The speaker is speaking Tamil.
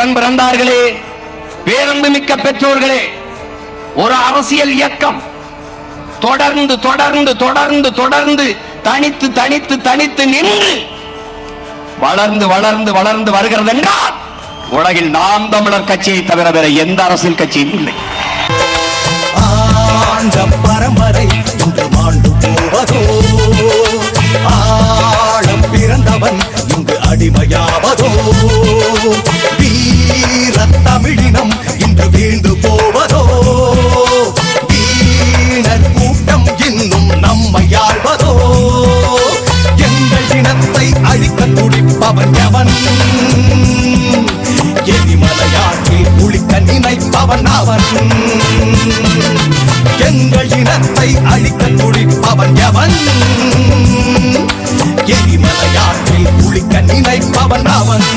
உடன் பிறந்தார்களே, பேரன்பு மிக்க பெற்றோர்களே, ஒரு அரசியல் இயக்கம் தொடர்ந்து தொடர்ந்து தொடர்ந்து தொடர்ந்து தனித்து தனித்து தனித்து நின்று வளர்ந்து வளர்ந்து வளர்ந்து வருகிறது என்றால் உலகில் நாம் தமிழர் கட்சியை தவிர வேற எந்த அரசியல் கட்சியும் இல்லை. பரம்பரை இன்று மாண்டு போவதோ, ஆழம் பிறந்தவன் இங்கு அடிமையாவதோ, வீர தமிழினம் இன்று வீழ்ந்து போவதோ, வீணர் கூட்டம் இன்னும் நம்மை ஆழ்வதோ, எங்கள் இனத்தை அழிக்க துடிப்பவன் எவன், எரிமலையாற்றில் குளிக்க நினைப்பவன் அவன், எங்கள் இனத்தை அழிக்க துடிப்பவன் எவன், எரிமலையாற்றில் குளிக்க நினைப்பவன் அவன்.